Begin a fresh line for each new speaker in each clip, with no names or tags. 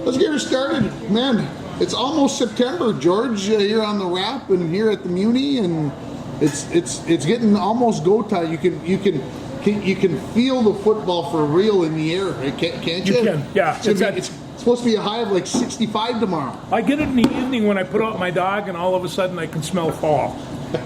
Let's get her started, man. It's almost September, George. Here on the Wrap and here at the Muni, and it's getting almost go time. You can feel the football for real in the air, right? Can't you?
You can, yeah.
It's supposed to be a high of like 65 tomorrow.
I get it in the evening when I put out my dog, and all of a sudden I can smell fall,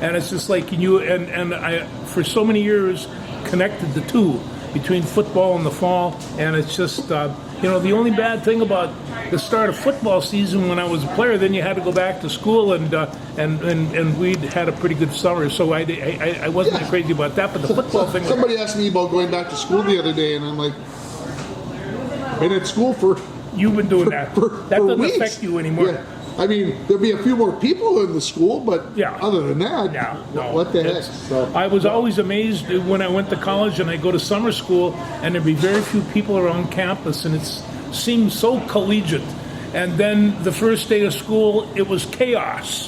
and it's just like I for so many years connected the two between football and the fall, and it's just the only bad thing about the start of football season when I was a player, then you had to go back to school, and we'd had a pretty good summer, so I wasn't crazy about that. But the football thing.
Somebody asked me about going back to school the other day, and I'm like, been at school for.
You've been doing that. That doesn't
weeks.
affect you anymore.
Yeah. I mean, there'll be a few more people in the school, but other than that,
no,
what the heck? So.
I was always amazed when I went to college and I go to summer school, and there'd be very few people around campus, and it seemed so collegiate. And then the first day of school, it was chaos,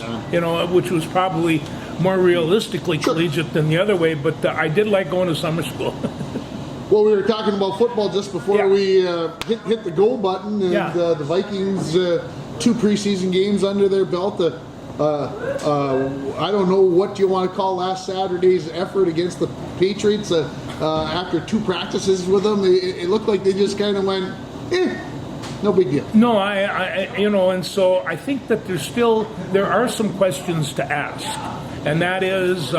which was probably more realistically collegiate than the other way, but I did like going to summer school.
Well, we were talking about football just before we hit the go button, and the Vikings, 2 preseason games under their belt. I don't know what you want to call last Saturday's effort against the Patriots. After 2 practices with them, it looked like they just kind of went, no big deal.
No, and so I think that there are some questions to ask, and that is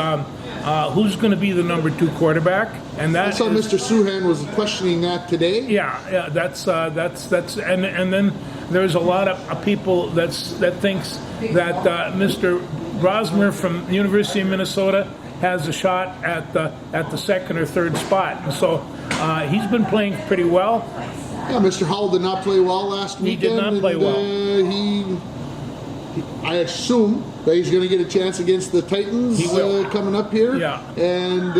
who's going to be the number 2 quarterback, and that. I saw
Mr. Suhan was questioning that today.
Yeah, that's and then there's a lot of people that thinks that Mr. Brosmer from the University of Minnesota has a shot at the second or third spot, and so he's been playing pretty well.
Yeah, Mr. Howell did not play well last weekend.
He did not play well.
I assume that he's going to get a chance against the Titans coming up here.
Yeah. And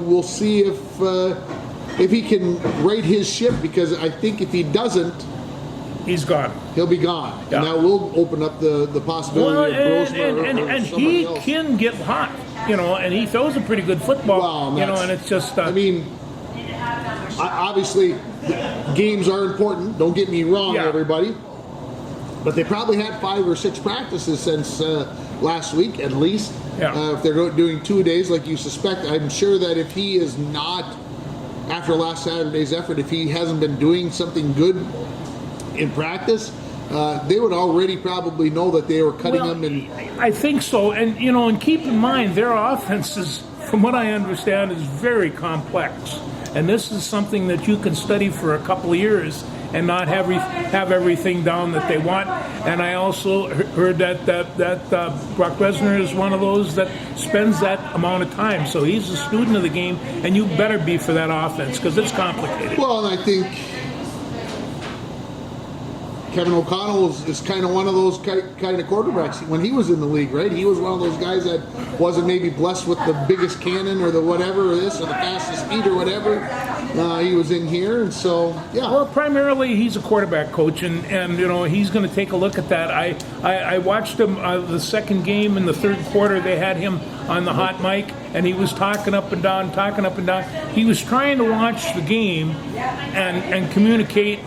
we'll see if he can right his ship, because I think if he doesn't,
he's gone.
He'll be gone. Yeah. And that will open up the possibility of Brosmer
and he else. Can get hot, and he throws a pretty good football, and it's just...
obviously, games are important. Don't get me wrong, everybody. But they probably had 5 or 6 practices since last week, at least.
Yeah.
If they're doing 2 days like you suspect, I'm sure that if he is not, after last Saturday's effort, if he hasn't been doing something good in practice, they would already probably know that they were cutting him.
I think so. And, and keep in mind, their offense is, from what I understand, is very complex. And this is something that you can study for a couple of years and not have everything down that they want. And I also heard that Brock Lesnar is one of those that spends that amount of time. So he's a student of the game, and you better be for that offense, because it's complicated.
Well, and I think Kevin O'Connell is kind of one of those kind of quarterbacks. When he was in the league, right? He was one of those guys that wasn't maybe blessed with the biggest cannon or the whatever, or this, or the fastest speed or whatever. He was in here, and so, yeah.
Well, primarily he's a quarterback coach, and he's going to take a look at that. I watched him the second game in the third quarter. They had him on the hot mic, and he was talking up and down. He was trying to watch the game and communicate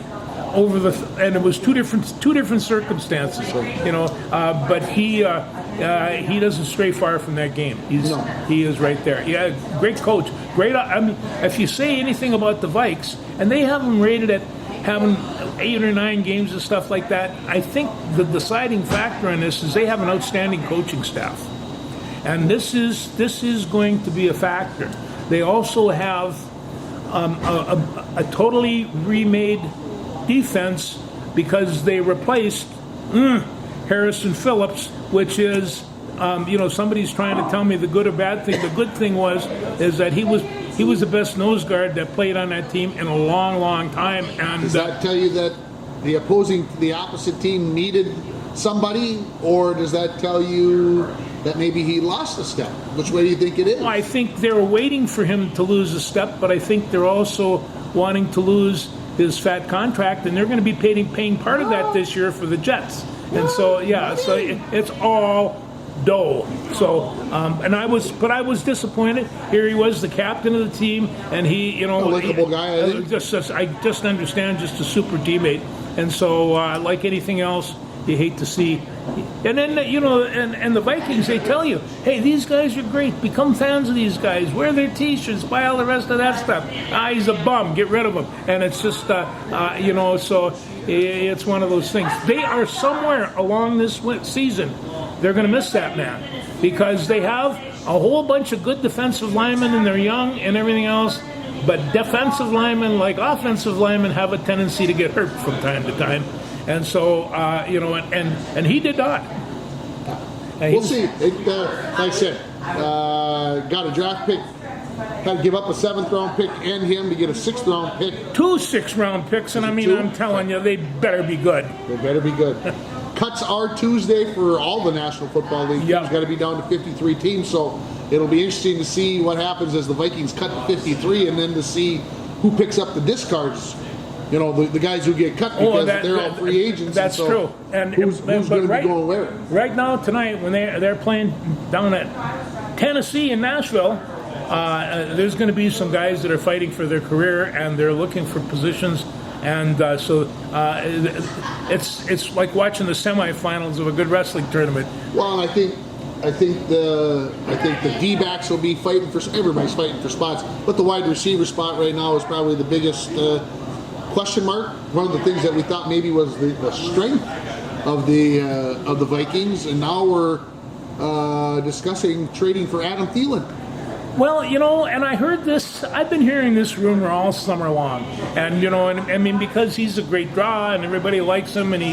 over and it was two different circumstances, but he doesn't stray far from that game. He is right there. Yeah, great coach. Great. I mean, if you say anything about the Vikes, and they have them rated at having 8 or 9 games and stuff like that, I think the deciding factor in this is they have an outstanding coaching staff, and this is going to be a factor. They also have a totally remade defense, because they replaced Harrison Phillips, which is somebody's trying to tell me the good or bad thing. The good thing is that he was the best nose guard that played on that team in a long time. And
does that tell you that the opposite team needed somebody, or does that tell you that maybe he lost a step? Which way do you think it is?
Well, I think they were waiting for him to lose a step, but I think they're also wanting to lose his fat contract, and they're going to be paying part of that this year for the Jets. And so, so it's all dough. So, I was disappointed. Here he was, the captain of the team, and he,
a likable guy.
I just understand, just a super teammate. And so, like anything else, you hate to see. And then, and the Vikings, they tell you, hey, these guys are great. Become fans of these guys. Wear their T-shirts. Buy all the rest of that stuff. He's a bum. Get rid of him. And it's just, so it's one of those things. They are somewhere along this season, they're going to miss that man because they have a whole bunch of good defensive linemen and they're young and everything else. But defensive linemen, like offensive linemen, have a tendency to get hurt from time to time. And so, and he did not.
We'll see. Like I said, got a draft pick, had to give up a 7th-round pick and him to get a 6th-round pick.
2 6th-round picks, and I'm telling you, they better be good.
They better be good. Cuts are Tuesday for all the National Football League.
Yep.
It's got to be down to 53 teams, so it'll be interesting to see what happens as the Vikings cut to 53 and then to see who picks up the discards. The guys who get cut because they're all free agents.
That's true.
And who's going to be going where?
Right now, tonight, when they're playing down at Tennessee and Nashville, there's going to be some guys that are fighting for their career and they're looking for positions. And so it's like watching the semifinals of a good wrestling tournament.
Well, and I think the D-backs will be fighting for. Everybody's fighting for spots, but the wide receiver spot right now is probably the biggest question mark. One of the things that we thought maybe was the strength of the Vikings, and now we're discussing trading for Adam Thielen.
Well, and I heard this. I've been hearing this rumor all summer long, and I mean because he's a great draw and everybody likes him, and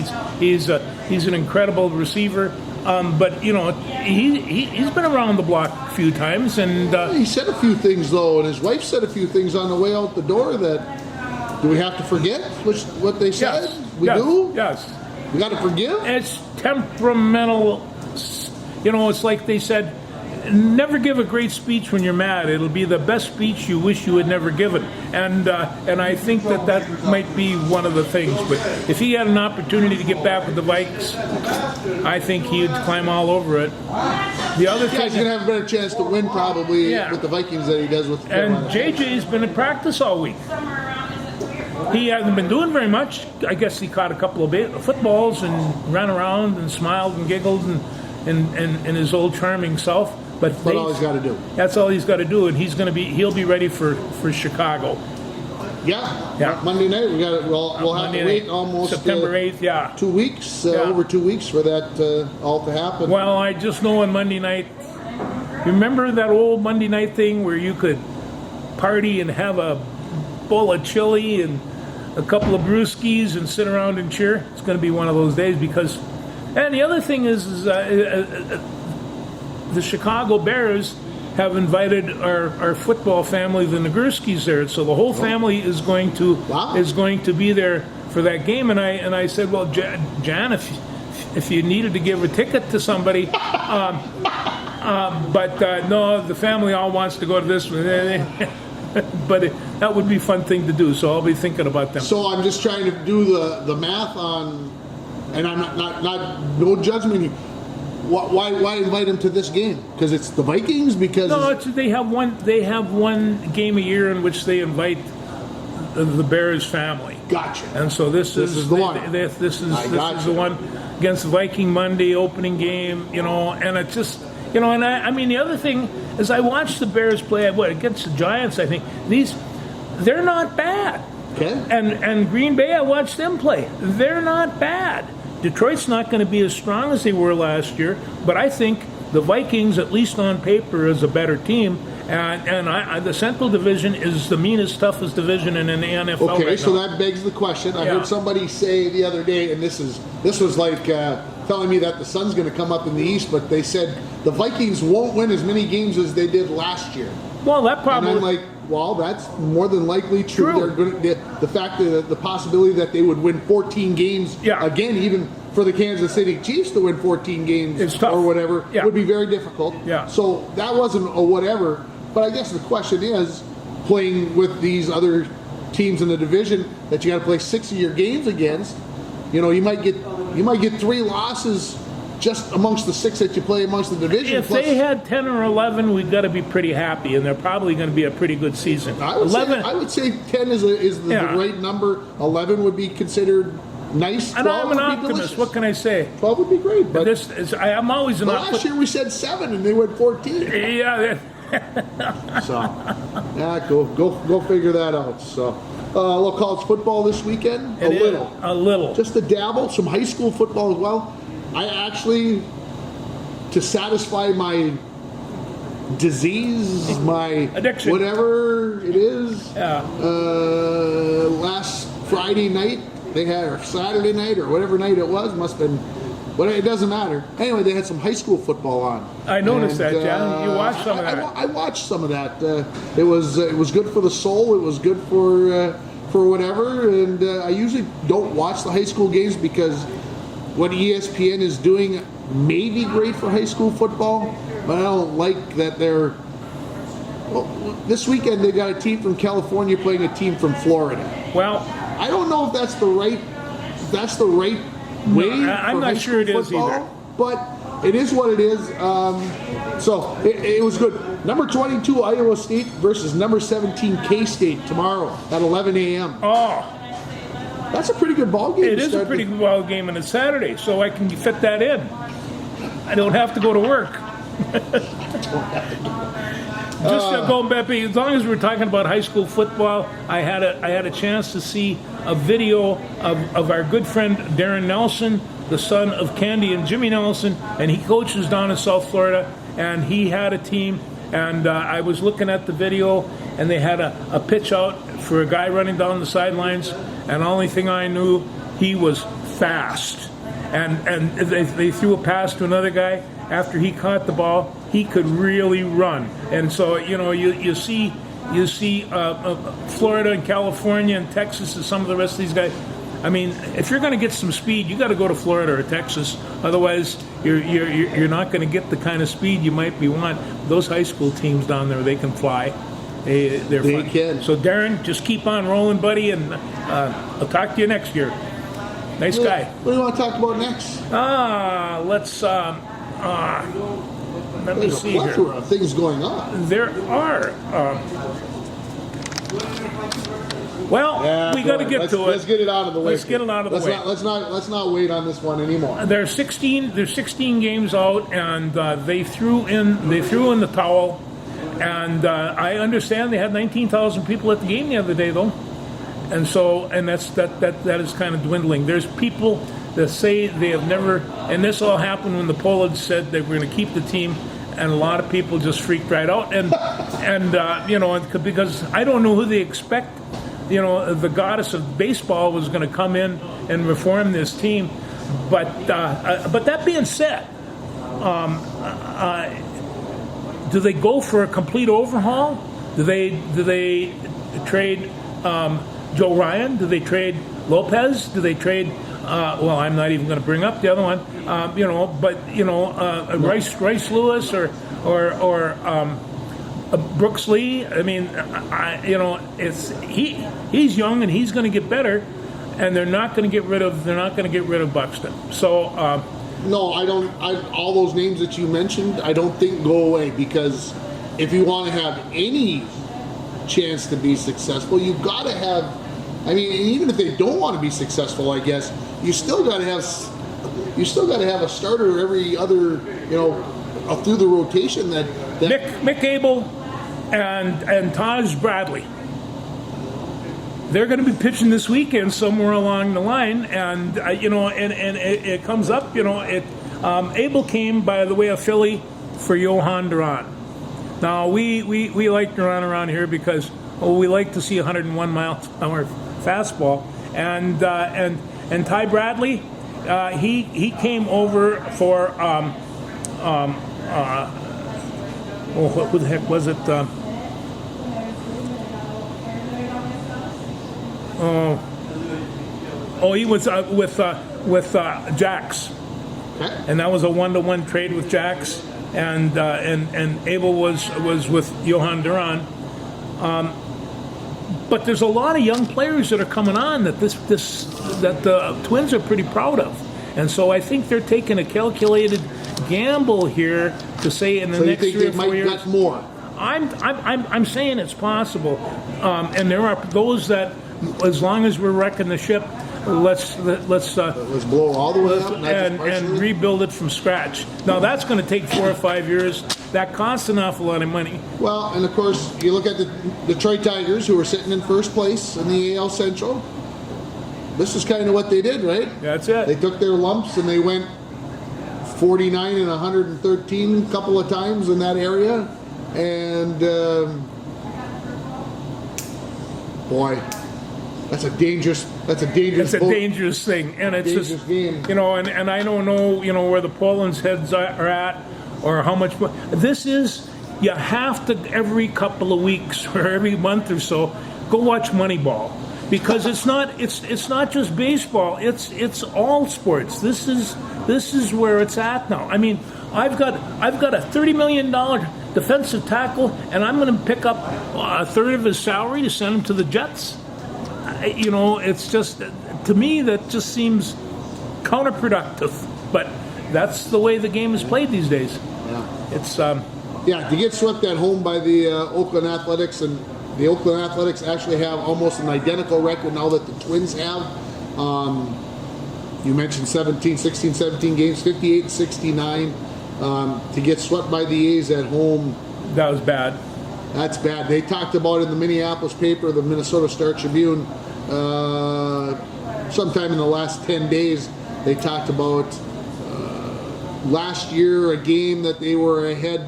he's an incredible receiver. But he's been around the block a few times, and
he said a few things though, and his wife said a few things on the way out the door that. Do we have to forget what they said?
Yes.
We do?
Yes.
We got to forgive?
It's temperamental. It's like they said, never give a great speech when you're mad. It'll be the best speech you wish you had never given. And I think that might be one of the things. But if he had an opportunity to get back with the Vikes, I think he'd climb all over it. The other thing,
he's going to have a better chance to win probably with the Vikings than he does with the
And JJ's been in practice all week. He hasn't been doing very much. I guess he caught a couple of footballs and ran around and smiled and giggled and his old charming self. But
that's all he's got to do.
That's all he's got to do, and he'll be ready for Chicago.
Yeah. Monday night we'll have to wait almost
September 8th. Yeah,
2 weeks, over 2 weeks for that all to happen.
Well, I just know on Monday night. Remember that old Monday night thing where you could party and have a bowl of chili and a couple of brewskis and sit around and cheer? It's going to be one of those days because. And the other thing is the Chicago Bears have invited our football family, the Nagurskis, there, so the whole family is going to be there for that game. And I said, well, Jan, if you needed to give a ticket to somebody, but no, the family all wants to go to this one. But that would be a fun thing to do, so I'll be thinking about them.
So I'm just trying to do the math on, and I'm not no judgment. Why invite them to this game? Because it's the Vikings? Because
they have one game a year in which they invite the Bears family.
Gotcha.
And so this is the one. This is the one against the Viking Monday opening game. And it's just. And I mean, the other thing is I watched the Bears play against the Giants, I think. They're not bad.
Okay.
And Green Bay, I watched them play. They're not bad. Detroit's not going to be as strong as they were last year, but I think the Vikings, at least on paper, is a better team. And the Central Division is the meanest, toughest division in the NFL.
Okay,
right
so
now.
that begs the question. I heard somebody say the other day, and this was like telling me that the sun's going to come up in the East, but they said the Vikings won't win as many games as they did last year.
Well, that probably.
And I'm like, well, that's more than likely true. They're going to, the fact that the possibility that they would win 14 games again, even for the Kansas City Chiefs to win 14 games or whatever, would be very difficult.
Yeah.
So that wasn't a whatever. But I guess the question is, playing with these other teams in the division that you got to play 6 of your games against, you might get 3 losses just amongst the 6 that you play amongst the division.
If they had 10 or 11, we've got to be pretty happy, and they're probably going to be a pretty good season.
I would say 10 is the right number. 11 would be considered nice.
And I'm
12
an
would be
optimist.
delicious.
What can I say?
12 would be great. But
This is, I'm always an
last
optimist.
year we said 7 and they went 14.
Yeah,
So, yeah, go figure that out. So, a little college football this weekend.
it is. A little.
Just a dabble. Some high school football as well. I actually, to satisfy my disease, my
addiction,
whatever it is.
Yeah.
Last Friday night they had, or Saturday night, or whatever night it was, must have been. But it doesn't matter. Anyway, they had some high school football on.
I noticed that, John. You watched some of that.
I watched some of that. It was good for the soul. It was good for whatever. And I usually don't watch the high school games because what ESPN is doing may be great for high school football, but I don't like that they're. Well, this weekend they got a team from California playing a team from Florida.
Well,
I don't know if that's the right. Way
I'm
for
not
high
sure it
school
is
football,
either.
but it is what it is. So it was good. Number 22 Iowa State versus number 17 K-State tomorrow at 11 a.m.
Oh,
That's a pretty good ball game.
it is a pretty good ball game, and it's Saturday, so I can fit that in. I don't have to go to work. Just going back, as long as we're talking about high school football, I had a chance to see a video of our good friend Darren Nelson, the son of Candy and Jimmy Nelson, and he coaches down in South Florida, and he had a team, and I was looking at the video, and they had a pitch out for a guy running down the sidelines, and the only thing I knew, he was fast. And they threw a pass to another guy. After he caught the ball, he could really run. And so, you see Florida and California and Texas and some of the rest of these guys. I mean, if you're going to get some speed, you got to go to Florida or Texas. Otherwise, you're not going to get the kind of speed you might want. Those high school teams down there, they can fly. They're
They
fun.
can.
So, Darren, just keep on rolling, buddy, and I'll talk to you next year. Nice guy.
What do you want to talk about next?
Let's let me
There's a
see here.
plethora of things going on.
There are. We got to get to it.
Let's get it out of the way.
Let's get it out of the way.
Let's not wait on this one anymore.
There's 16 games out, and they threw in the towel. And I understand they had 19,000 people at the game the other day, though. And so, that is kind of dwindling. There's people that say they have never, and this all happened when the Pollard said they were going to keep the team, and a lot of people just freaked right out. And because I don't know who they expect. The goddess of baseball was going to come in and reform this team. But that being said, do they go for a complete overhaul? Do they trade Joe Ryan? Do they trade Lopez? Do they trade? I'm not even going to bring up the other one. Rice Lewis or Brooks Lee. I mean, he's young and he's going to get better, and they're not going to get rid of Buxton. So.
No, I don't. All those names that you mentioned, I don't think go away, because if you want to have any chance to be successful, you've got to have. I mean, even if they don't want to be successful, I guess you still got to have a starter every other, through the rotation. That
Mick Abel and Taj Bradley. They're going to be pitching this weekend somewhere along the line, and it comes up. Abel came by the way of Philly for Johan Duran. Now we like Duran around here because we like to see 101 miles an hour fastball, and Ty Bradley, he came over for who the heck was it? He was with Jax, and that was a 1-to-1 trade with Jax, and Abel was with Johan Duran. But there's a lot of young players that are coming on that that the Twins are pretty proud of, and so I think they're taking a calculated gamble here to say in the next 3 or 4 years.
Get more.
I'm saying it's possible, and there are those that, as long as we're wrecking the ship, let's
Let's blow all the way up, not just
and
partially.
rebuild it from scratch. Now that's going to take 4 or 5 years. That costs an awful lot of money.
Well, and of course, you look at the Detroit Tigers, who were sitting in first place in the AL Central. This is kind of what they did, right?
That's
They
it.
took their lumps and they went 49 and 113 a couple of times in that area, and boy, that's a dangerous
It's a
boat.
dangerous thing, and it's
Dangerous
just
game.
and I don't know where the Poland's heads are at or how much. This is you have to every couple of weeks or every month or so go watch Moneyball. Because it's not just baseball. It's all sports. This is where it's at now. I mean, I've got a $30 million defensive tackle, and I'm going to pick up a third of his salary to send him to the Jets. It's just, to me, that just seems counterproductive. But that's the way the game is played these days.
Yeah.
It's
Yeah, to get swept at home by the Oakland Athletics, and the Oakland Athletics actually have almost an identical record now that the Twins have. You mentioned 16, 17 games, 58-69. To get swept by the A's at home,
that was bad.
that's bad. They talked about in the Minneapolis paper, the Minnesota Star-Tribune, sometime in the last 10 days, they talked about last year a game that they were ahead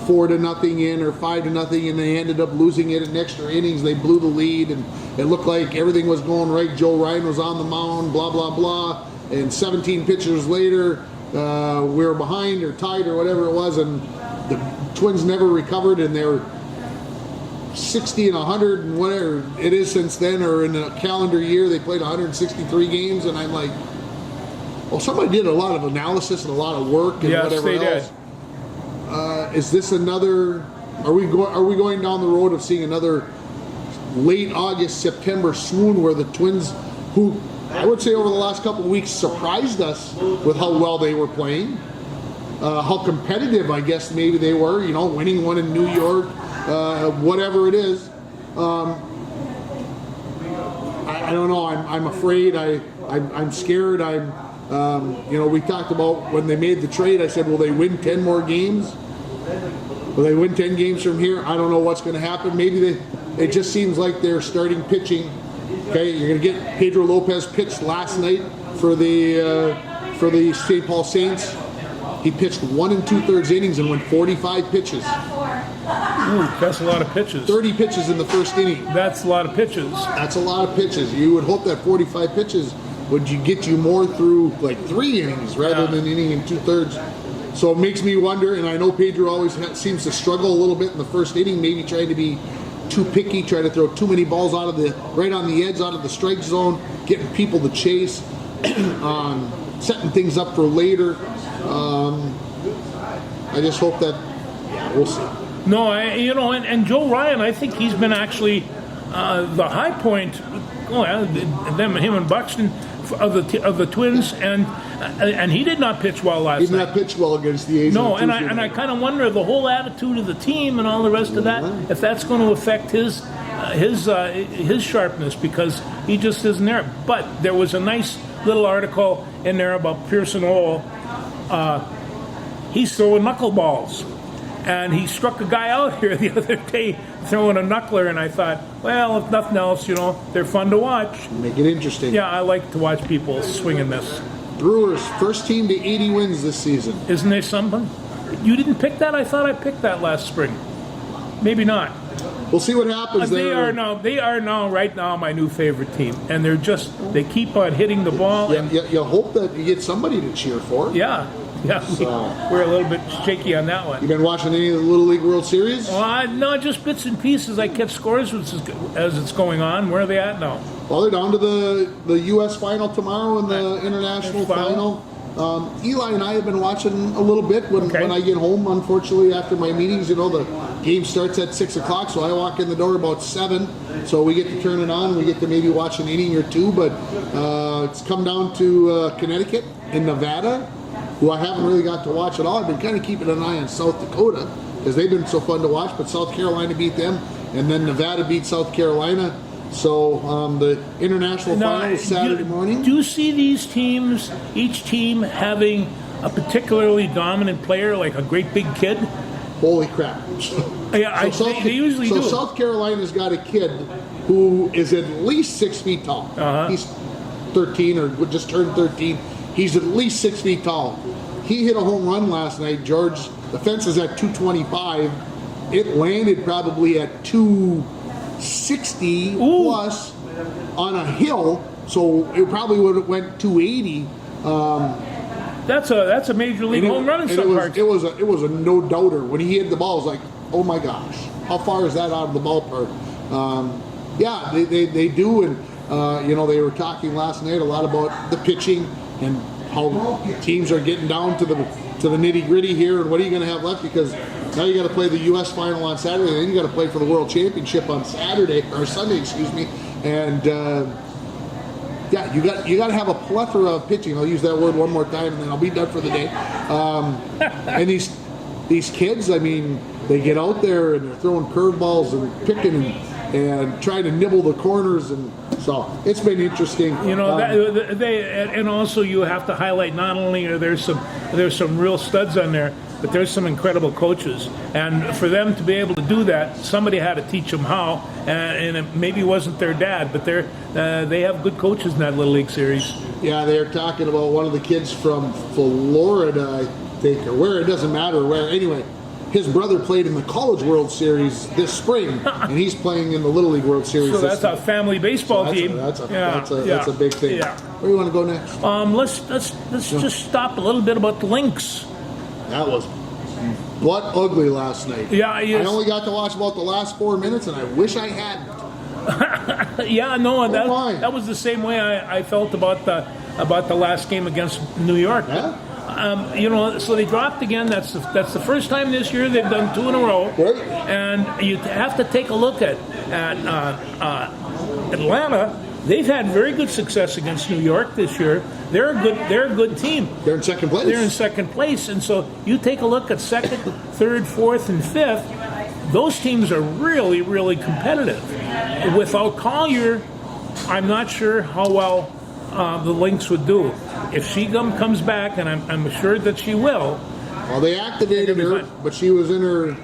4-0 in or 5-0, and they ended up losing it in extra innings. They blew the lead, and it looked like everything was going right. Joe Ryan was on the mound, blah, blah, blah. And 17 pitchers later, we were behind or tied or whatever it was, and the Twins never recovered, and they're 60 and 100 and whatever it is since then, or in a calendar year, they played 163 games, and I'm like, well, somebody did a lot of analysis and a lot of work and
Yes,
whatever
they
else.
did.
Is this another? Are we going down the road of seeing another late August, September swoon where the Twins, who I would say over the last couple of weeks surprised us with how well they were playing, how competitive I guess maybe they were, winning one in New York, whatever it is. I don't know. I'm afraid. I'm scared. We talked about when they made the trade. I said, will they win 10 more games? Will they win 10 games from here? I don't know what's going to happen. Maybe it just seems like they're starting pitching. Okay, you're going to get Pedro Lopez pitched last night for the St. Paul Saints. He pitched 1 2/3 innings and went 45 pitches.
Ooh, that's a lot of pitches.
30 pitches in the first inning.
That's a lot of pitches.
That's a lot of pitches. You would hope that 45 pitches would get you more through like 3 innings rather than an inning and 2/3. So it makes me wonder, and I know Pedro always seems to struggle a little bit in the first inning, maybe trying to be too picky, trying to throw too many balls right on the edge, out of the strike zone, getting people to chase, setting things up for later. I just hope that, we'll see.
No, and Joe Ryan, I think he's been actually the high point. Him and Buxton of the Twins, and he did not pitch well last
He did
night.
not pitch well against the A's.
No,
on
and
Tuesday
I
night.
kind of wonder the whole attitude of the team and all the rest of that, if that's going to affect his sharpness, because he just isn't there. But there was a nice little article in there about Pearson Owl. He's throwing knuckleballs. And he struck a guy out here the other day throwing a knuckler, and I thought, well, if nothing else, they're fun to watch.
Make it interesting.
Yeah, I like to watch people swing and miss.
Brewers, first team to 80 wins this season.
Isn't there something? You didn't pick that? I thought I picked that last spring. Maybe not.
We'll see what happens
They
there.
are now right now my new favorite team, and they keep on hitting the ball. And
You hope that you get somebody to cheer for.
yeah,
So-
we're a little bit shaky on that one.
You been watching any of the Little League World Series?
No, just bits and pieces. I catch scores as it's going on. Where are they at now?
Well, they're down to the U.S. final tomorrow and the international final. Eli and I have been watching a little bit when I get home, unfortunately, after my meetings. The game starts at 6 o'clock, so I walk in the door about 7. So we get to turn it on. We get to maybe watch an inning or two. But it's come down to Connecticut and Nevada, who I haven't really got to watch at all. I've been kind of keeping an eye on South Dakota because they've been so fun to watch. But South Carolina beat them, and then Nevada beat South Carolina. So the international
Now,
final is Saturday morning.
Do you see these teams, each team having a particularly dominant player, like a great big kid?
Holy crap!
Yeah, they usually do.
South Carolina's got a kid who is at least 6 feet tall. He's 13 or just turned 13. He's at least 6 feet tall. He hit a home run last night, George. The fence is at 225. It landed probably at 260 plus on a hill, so it probably would have went 280.
That's a major league home run in some parts.
It was a no doubter when he hit the ball. It was like, oh my gosh, how far is that out of the ballpark? Yeah, they do, and they were talking last night a lot about the pitching and how teams are getting down to the nitty gritty here, and what are you going to have left, because now you got to play the U.S. final on Saturday, and then you got to play for the World Championship on Sunday, and yeah, you got to have a plethora of pitching. I'll use that word one more time, and then I'll be done for the day. And these kids, I mean, they get out there and they're throwing curveballs and picking and trying to nibble the corners, and so it's been interesting.
And also you have to highlight, not only are there's some real studs on there, but there's some incredible coaches, and for them to be able to do that, somebody had to teach them how, and it maybe wasn't their dad, but they have good coaches in that Little League series.
Yeah, they're talking about one of the kids from Florida, I think, or where, it doesn't matter where. Anyway, his brother played in the College World Series this spring, and he's playing in the Little League World Series.
So that's a family baseball team.
That's a big thing.
Yeah.
Where do you want to go next?
Let's just stop a little bit about the Lynx.
That was butt ugly last night.
Yeah,
I only got to watch about the last 4 minutes, and I wish I hadn't.
Yeah, no, that was the same way I felt about the last game against New York.
Yeah?
So they dropped again. That's the first time this year they've done 2 in a row.
Right.
And you have to take a look at Atlanta. They've had very good success against New York this year. They're a good team.
They're in second place.
They're in second place, and so you take a look at second, third, fourth, and fifth. Those teams are really, really competitive. Without Collier, I'm not sure how well the Lynx would do. If she comes back, and I'm assured that she will.
Well, they activated her, but she was in her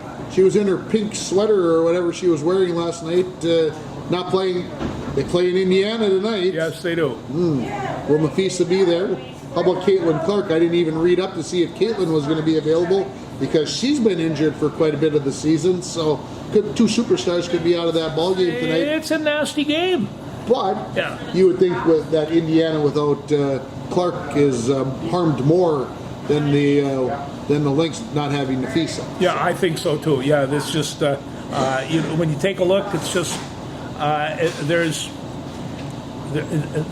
pink sweater or whatever she was wearing last night. Not playing. They play in Indiana tonight.
Yes, they do.
Will Nafisa be there? How about Caitlin Clark? I didn't even read up to see if Caitlin was going to be available, because she's been injured for quite a bit of the season. So 2 superstars could be out of that ball game tonight.
It's a nasty game.
But you would think that Indiana without Clark is harmed more than the Lynx not having Nafisa.
Yeah, I think so too. Yeah, this just when you take a look, it's just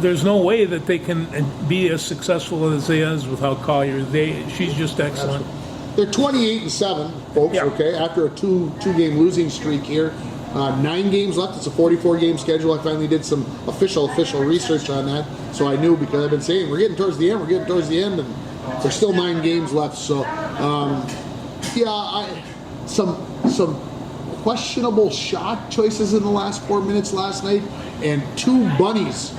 there's no way that they can be as successful as they is without Collier. She's just excellent.
They're 28-7, folks.
Yeah.
Okay, after a two-game losing streak here. 9 games left. It's a 44-game schedule. I finally did some official research on that, so I knew, because I've been saying we're getting towards the end, and there's still 9 games left. So, some questionable shot choices in the last 4 minutes last night, and 2 bunnies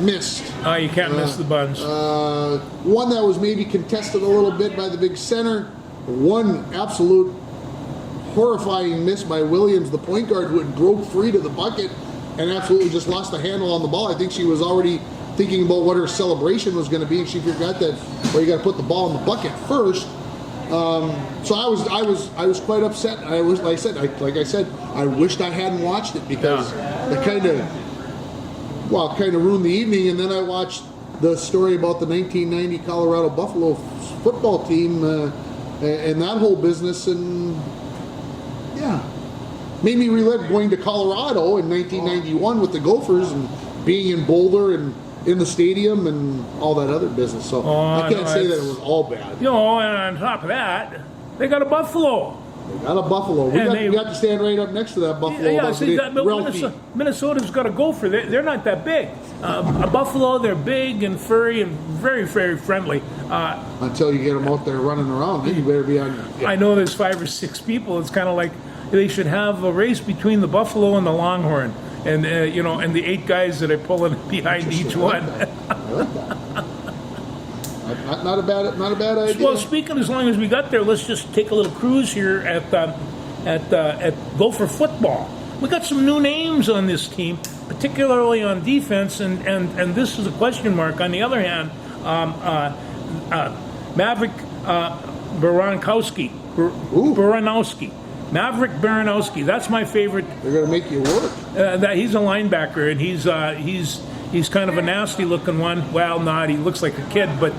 missed.
You can't miss the buns.
One that was maybe contested a little bit by the big center. One absolute horrifying miss by Williams, the point guard, who had broke free to the bucket and absolutely just lost the handle on the ball. I think she was already thinking about what her celebration was going to be, and she forgot that, well, you got to put the ball in the bucket first. So I was quite upset. I said, I wished I hadn't watched it, because it kind of ruined the evening. And then I watched the story about the 1990 Colorado Buffalo football team and that whole business, and made me relive going to Colorado in 1991 with the Gophers and being in Boulder and in the stadium and all that other business. So I can't say that it was all bad.
And on top of that, they got a Buffalo.
They got a Buffalo. We got to stand right up next to that Buffalo.
Minnesota's got a Gopher. They're not that big. A Buffalo, they're big and furry and very, very friendly.
Until you get them out there running around, then you better be on.
I know there's 5 or 6 people. It's kind of like they should have a race between the Buffalo and the Longhorn. and and the 8 guys that are pulling behind each one.
Not a bad idea.
Well, speaking, as long as we got there, let's just take a little cruise here at Gopher football. We got some new names on this team, particularly on defense, and this is a question mark. On the other hand, Maverick Baranowski. Maverick Baranowski. That's my favorite.
They're going to make you work.
That he's a linebacker, and he's kind of a nasty looking one. Well, not. He looks like a kid, but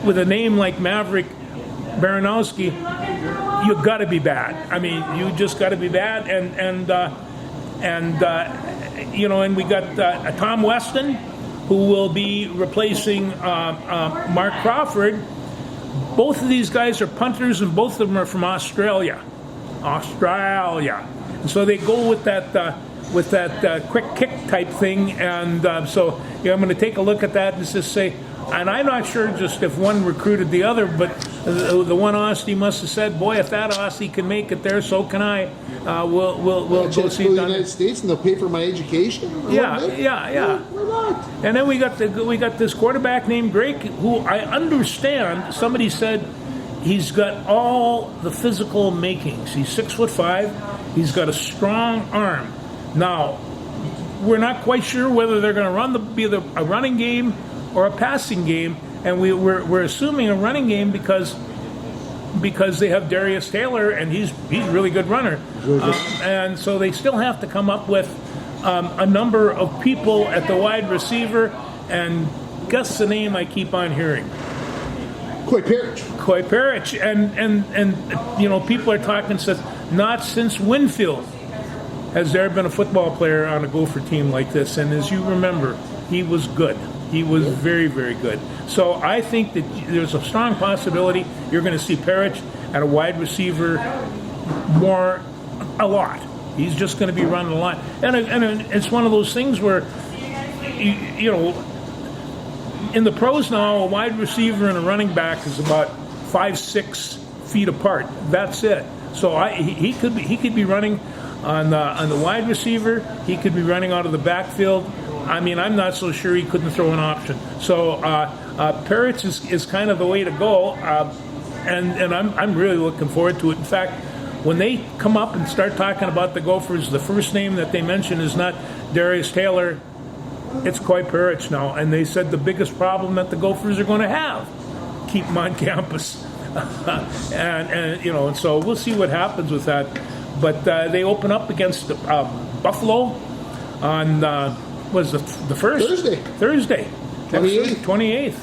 with a name like Maverick Baranowski, you got to be bad. I mean, you just got to be bad. And we got Tom Weston, who will be replacing Mark Crawford. Both of these guys are punters, and both of them are from Australia. And so they go with that quick kick type thing, and I'm going to take a look at that and just say, and I'm not sure just if one recruited the other, but the one Aussie must have said, "Boy, if that Aussie can make it there, so can I." We'll go see
the
Don.
United States, and they'll pay for my education.
Yeah.
Why not?
And then we got this quarterback named Drake, who I understand somebody said he's got all the physical makings. He's 6'5". He's got a strong arm. Now, we're not quite sure whether they're going to be a running game or a passing game, and we're assuming a running game because they have Darius Taylor, and he's a really good runner. And so they still have to come up with a number of people at the wide receiver, and guess the name I keep on hearing.
Coy Parrish. And people are talking, says, not since Winfield has there been a football player on a Gopher team like this. And as you remember, he was good. He was very, very good. So I think that there's a strong possibility you're going to see Parrish at a wide receiver a lot. He's just going to be running a lot. And it's one of those things where, in the pros now, a wide receiver and a running back is about 5-6 feet apart. That's it. So he could be running on the wide receiver. He could be running out of the backfield. I mean, I'm not so sure he couldn't throw an option. So Parrots is kind of the way to go, and I'm really looking forward to it. In fact, when they come up and start talking about the Gophers, the first name that they mention is not Darius Taylor. It's Coy Parrish now, and they said the biggest problem that the Gophers are going to have, keep them on campus, and so we'll see what happens with that. But they open up against Buffalo on was the first Thursday, 28th.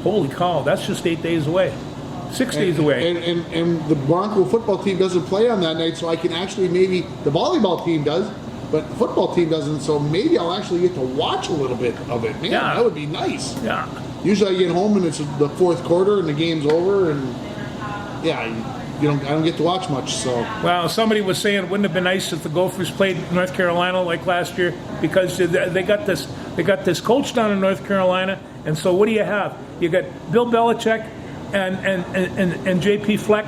Holy cow, that's just 8 days away. 6 days away. And the Bronco football team doesn't play on that night, so I can actually maybe the volleyball team does. But the football team doesn't, so maybe I'll actually get to watch a little bit of it. Man, that would be nice.
Yeah.
Usually I get home and it's the fourth quarter and the game's over, and I don't get to watch much. So.
Well, somebody was saying it wouldn't have been nice if the Gophers played North Carolina like last year, because they got this coach down in North Carolina, and so what do you have? You got Bill Belichick and J.P. Fleck.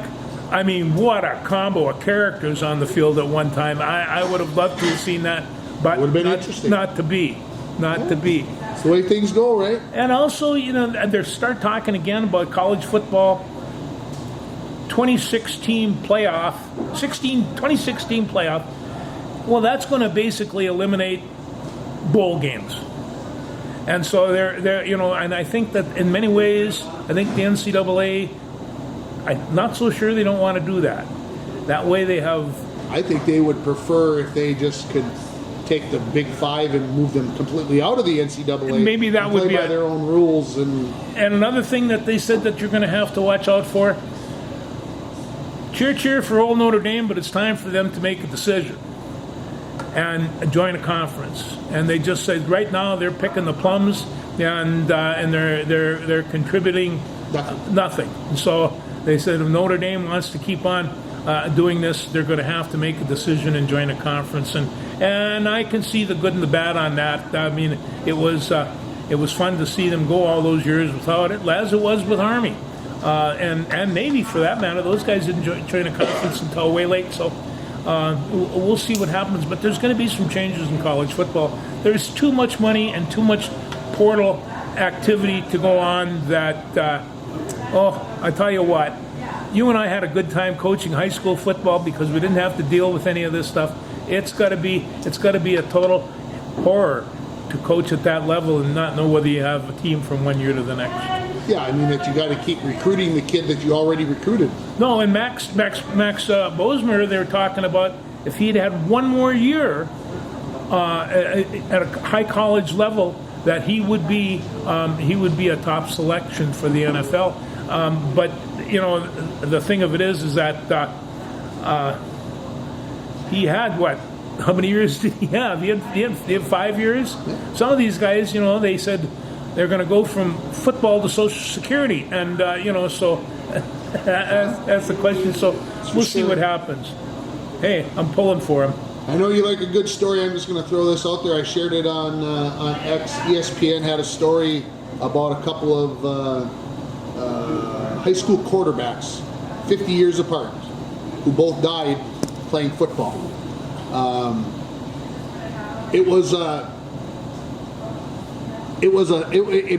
I mean, what a combo of characters on the field at one time. I would have loved to have seen that, but
would have been interesting.
Not to be.
It's the way things go, right?
And also, they start talking again about college football. 2016 playoff. Well, that's going to basically eliminate bowl games. And so they're and I think that in many ways, I think the NCAA, I'm not so sure they don't want to do that. That way they have...
I think they would prefer if they just could take the Big Five and move them completely out of the NCAA.
Maybe that would
play
be
by their own rules. And
another thing that they said that you're going to have to watch out for, cheer for old Notre Dame, but it's time for them to make a decision and join a conference. And they just said right now they're picking the plums, and they're contributing nothing. So they said if Notre Dame wants to keep on doing this, they're going to have to make a decision and join a conference. And I can see the good and the bad on that. I mean, it was fun to see them go all those years without it, as it was with Army. And Navy, for that matter. Those guys didn't join a conference until way late. So we'll see what happens. But there's going to be some changes in college football. There's too much money and too much portal activity to go on that, I tell you what, you and I had a good time coaching high school football because we didn't have to deal with any of this stuff. It's got to be a total horror to coach at that level and not know whether you have a team from one year to the next.
Yeah, I mean that you got to keep recruiting the kid that you already recruited.
No, and Max Bosmer, they're talking about if he'd had one more year at a high college level, that he would be a top selection for the NFL. But you know, the thing of it is that he had what? How many years did he have? He had 5 years. Some of these guys, you know, they said they're going to go from football to Social Security, and you know, so that's the question. So we'll see what happens. Hey, I'm pulling for him.
I know you like a good story. I'm just going to throw this out there. I shared it on X. ESPN had a story about a couple of high school quarterbacks, 50 years apart, who both died playing football. It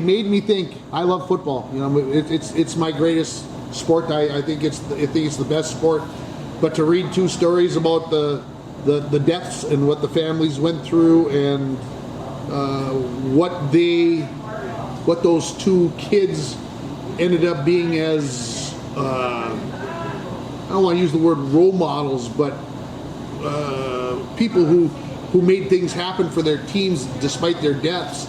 made me think. I love football. You know, it's my greatest sport. I think it's the best sport. But to read two stories about the deaths and what the families went through and what those two kids ended up being as I don't want to use the word role models, but people who made things happen for their teams despite their deaths.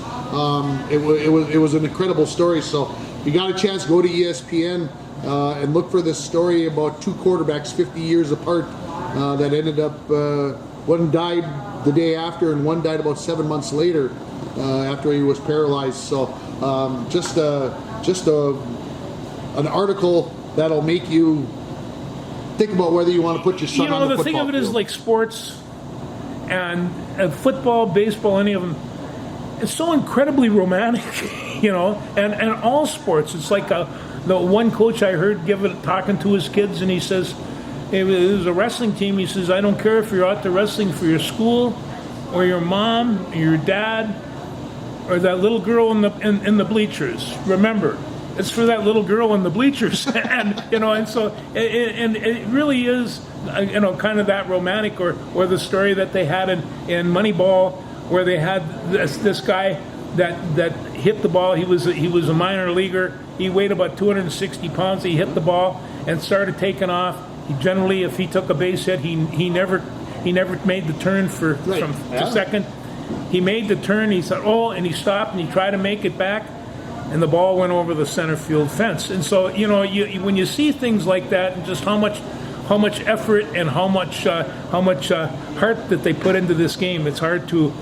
It was an incredible story. So if you got a chance, go to ESPN and look for this story about two quarterbacks 50 years apart that ended up, one died the day after and one died about 7 months later after he was paralyzed. So just an article that'll make you think about whether you want to put your son on the football
thing of it
field.
is, like sports and football, baseball, any of them, it's so incredibly romantic, you know, and all sports. It's like the one coach I heard talking to his kids, and he says, it was a wrestling team. He says, I don't care if you're out there wrestling for your school or your mom or your dad or that little girl in the bleachers. Remember, it's for that little girl in the bleachers. And you know, and so it really is, you know, kind of that romantic, or the story that they had in Moneyball, where they had this guy that hit the ball. He was a minor leaguer. He weighed about 260 pounds. He hit the ball and started taking off. He generally, if he took a base hit, he never made the turn to second. He made the turn. He said, and he stopped and he tried to make it back, and the ball went over the center field fence. And so, you know, when you see things like that, and just how much effort and how much heart that they put into this game, it's hard to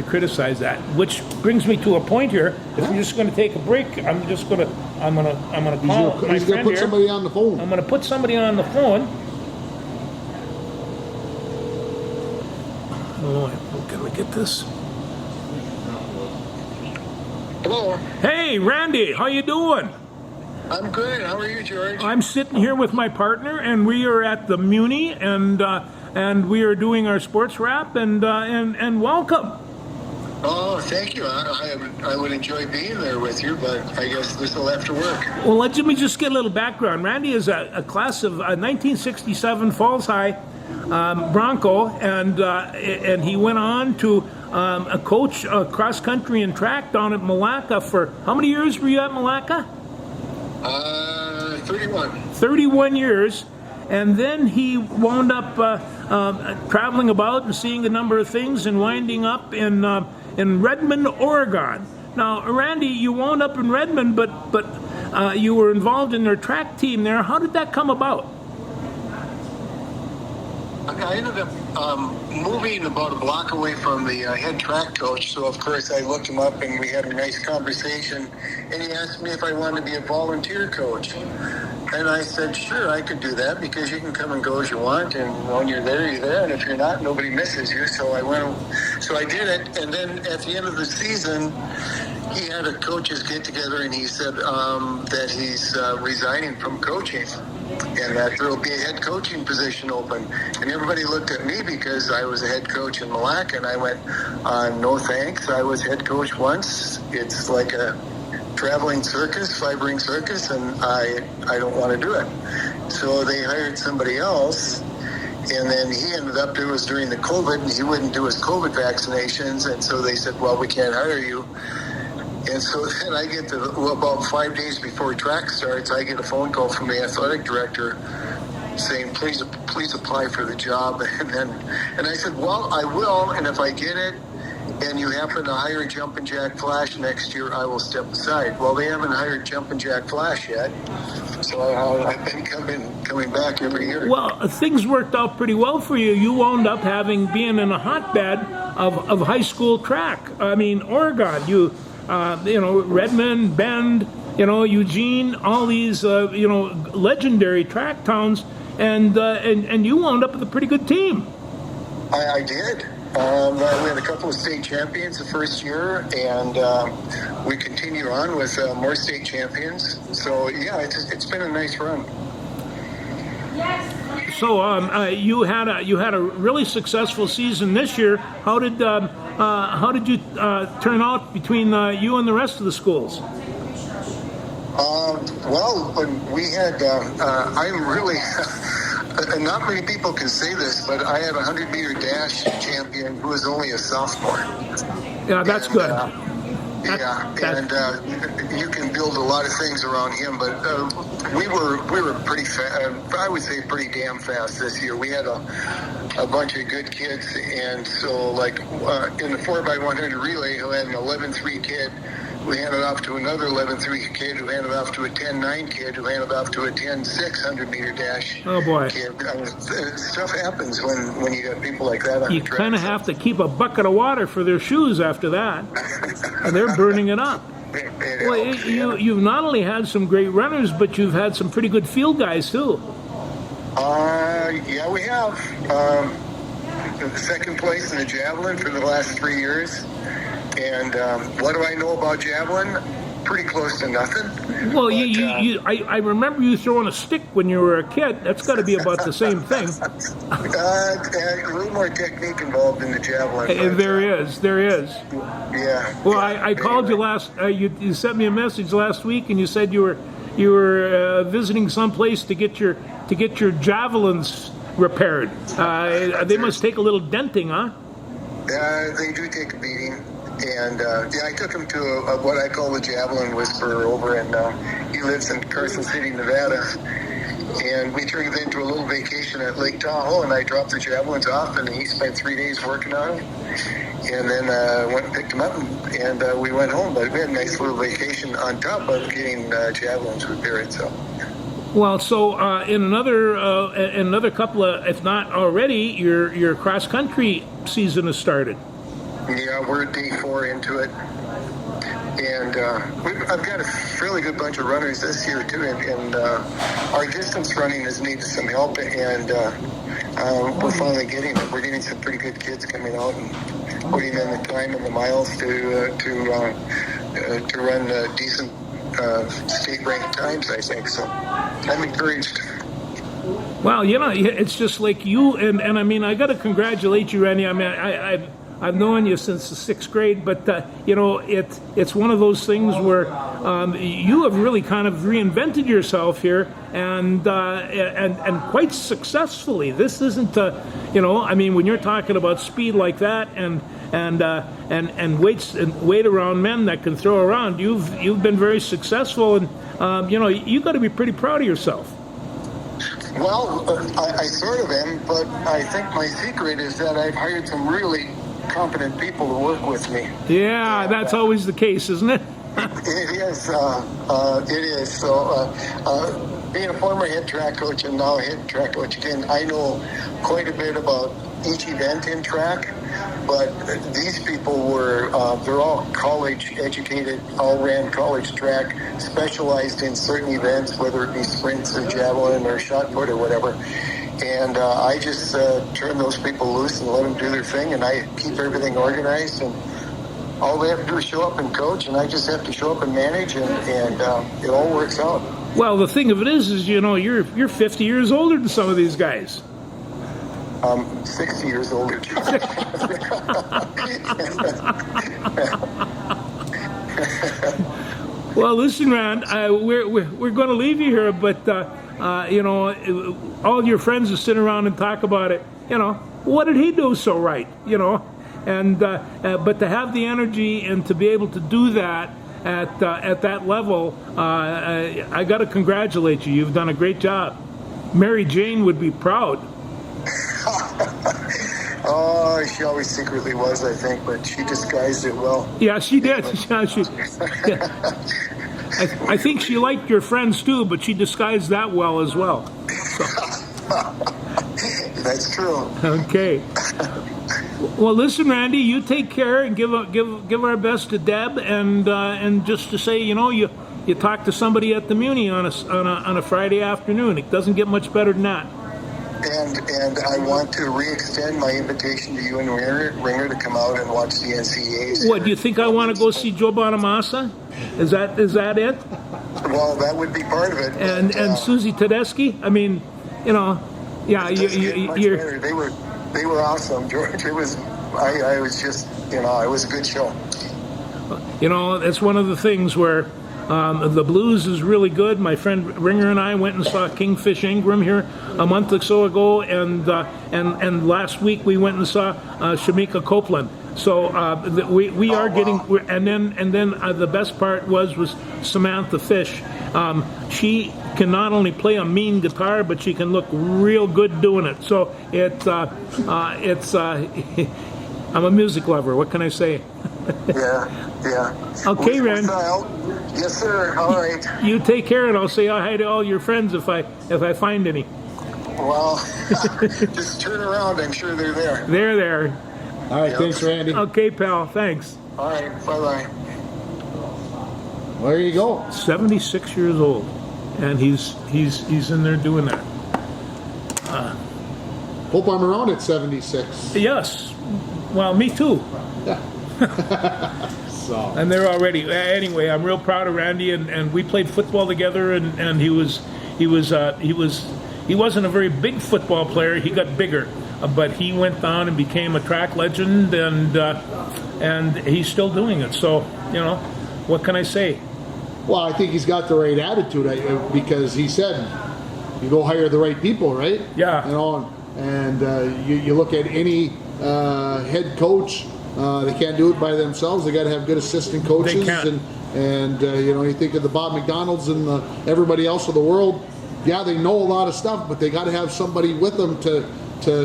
criticize that. Which brings me to a point here. If we're just going to take a break, I'm going to call my friend
put
here.
somebody on the phone.
I'm going to put somebody on the phone. Oh, can we get this?
Hello.
Hey, Randy, how you doing?
I'm good. How are you, George?
I'm sitting here with my partner, and we are at the Muni, and we are doing our sports wrap, and welcome.
Oh, thank you. I would enjoy being there with you, but I guess this will have to work.
Well, let me just get a little background. Randy is a class of 1967 Falls High Bronco, and he went on to a coach cross country and track down at Malacca for how many years were you at Malacca?
31.
31 years, and then he wound up traveling about and seeing a number of things, and winding up in Redmond, Oregon. Now, Randy, you wound up in Redmond, but you were involved in their track team there. How did that come about?
I ended up moving about a block away from the head track coach, so of course I looked him up and we had a nice conversation, and he asked me if I wanted to be a volunteer coach. And I said, sure, I could do that, because you can come and go as you want, and when you're there, and if you're not, nobody misses you. So I did it, and then at the end of the season, he had a coaches get together, and he said that he's resigning from coaching. and that there will be a head coaching position open. And everybody looked at me because I was a head coach in Mille Lacs, and I went, no thanks. I was head coach once. It's like a traveling circus, 5-ring circus, and I don't want to do it. So they hired somebody else, and then he ended up, it was during the COVID, and he wouldn't do his COVID vaccinations, and so they said, well, we can't hire you. And so then I get about 5 days before track starts, I get a phone call from the athletic director saying, please apply for the job. And I said, well, I will, and if I get it, and you happen to hire Jumpin' Jack Flash next year, I will step aside. Well, they haven't hired Jumpin' Jack Flash yet, so I've been coming back every year.
Well, things worked out pretty well for you. You wound up being in a hotbed of high school track. I mean, Oregon, you know, Redmond, Bend, you know, Eugene, all these, you know, legendary track towns, and you wound up with a pretty good team.
I did. We had a couple of state champions the first year, and we continue on with more state champions. So yeah, it's been a nice run.
So you had a really successful season this year. How did you turn out between you and the rest of the schools?
Well, we had. I'm really. Not many people can say this, but I had a 100-meter dash champion who was only a sophomore.
Yeah, that's good.
You can build a lot of things around him, but we were pretty I would say pretty damn fast this year. We had a bunch of good kids, and so like in the 4x100 relay, who had an 11.3 kid, we handed off to another 11.3 kid, who handed off to a 10.9 kid, who handed off to a 10.6 100-meter dash.
Oh boy!
Kid. Stuff happens when you got people like that on the track.
You kind of have to keep a bucket of water for their shoes after that, and they're burning it up. Well, you've not only had some great runners, but you've had some pretty good field guys too.
Yeah, we have. Second place in the javelin for the last 3 years. And what do I know about javelin? Pretty close to nothing.
Well, I remember you throwing a stick when you were a kid. That's got to be about the same thing.
A little more technique involved in the javelin.
There is.
Yeah.
Well, I called you last. You sent me a message last week, and you said you were visiting someplace to get your javelins repaired. They must take a little denting, huh?
They do take a beating. And I took him to what I call the Javelin Whisperer over in, he lives in Carson City, Nevada. And we turned it into a little vacation at Lake Tahoe, and I dropped the javelins off, and he spent 3 days working on it. And then went and picked them up, and we went home. But we had a nice little vacation on top of getting javelins repaired. So.
Well, so in another couple of, if not already, your cross country season has started.
Yeah, we're day 4 into it, and I've got a fairly good bunch of runners this year too, and our distance running has needed some help, and we're finally getting it. We're getting some pretty good kids coming out and putting in the time and the miles to run decent state-ranked times, I think. So I'm encouraged.
Well, you know, it's just like you, and I mean, I got to congratulate you, Randy. I mean, I've known you since the 6th grade, but you know, it's one of those things where you have really kind of reinvented yourself here, and quite successfully. This isn't, you know, I mean, when you're talking about speed like that, and weight around men that can throw around, you've been very successful, and you know, you got to be pretty proud of yourself.
Well, I sort of am, but I think my secret is that I've hired some really competent people to work with me.
Yeah, that's always the case, isn't it?
It is. It is. So, being a former head track coach and now head track coach again, I know quite a bit about each event in track. But these people were, they're all college educated, all ran college track, specialized in certain events, whether it be sprints or javelin or shot put or whatever. And I just turn those people loose and let them do their thing, and I keep everything organized. And all they have to do is show up and coach, and I just have to show up and manage, and it all works out.
Well, the thing of it is you're 50 years older than some of these guys.
60 years older.
Well, listen, Rand, we're going to leave you here, but all your friends will sit around and talk about it. What did he do so right? And but to have the energy and to be able to do that at that level, I got to congratulate you. You've done a great job. Mary Jane would be proud.
Oh, she always secretly was, I think, but she disguised it well.
Yeah, she did. I think she liked your friends too, but she disguised that well as well.
That's true.
Okay. Well, listen, Randy, you take care and give our best to Deb, and just to say, you talk to somebody at the Muni on a Friday afternoon. It doesn't get much better than that.
And I want to re-extend my invitation to you and Ringer to come out and watch the NCAAs.
What, do you think I want to go see Joe Bonamassa? Is that it?
Well, that would be part of it.
And Susie Tedeschi? I mean, yeah, you're.
They were awesome, George. It was. I was just, it was a good show.
That's one of the things where. The blues is really good. My friend Ringer and I went and saw Kingfish Ingram here a month or so ago, and last week we went and saw Shamika Copeland. So we are getting, and then the best part was Samantha Fish. She can not only play a mean guitar, but she can look real good doing it. So it's I'm a music lover. What can I say?
Yeah.
Okay, Rand.
Yes, sir. All right.
You take care, and I'll say hi to all your friends if I find any.
Well, just turn around. I'm sure they're there.
They're there.
All right, thanks, Randy.
Okay, pal. Thanks.
All right. Bye-bye.
Well, there you go.
76 years old, and he's in there doing that.
Hope I'm around at 76.
Yes. Well, me too.
So.
And they're already. Anyway, I'm real proud of Randy, and we played football together, and he wasn't a very big football player. He got bigger, but he went down and became a track legend, and he's still doing it. So what can I say?
Well, I think he's got the right attitude because he said, "You go hire the right people, right?"
Yeah.
And you look at any head coach. They can't do it by themselves. They got to have good assistant coaches.
They can't.
And you think of the Bob McDonalds and everybody else of the world. Yeah, they know a lot of stuff, but they got to have somebody with them to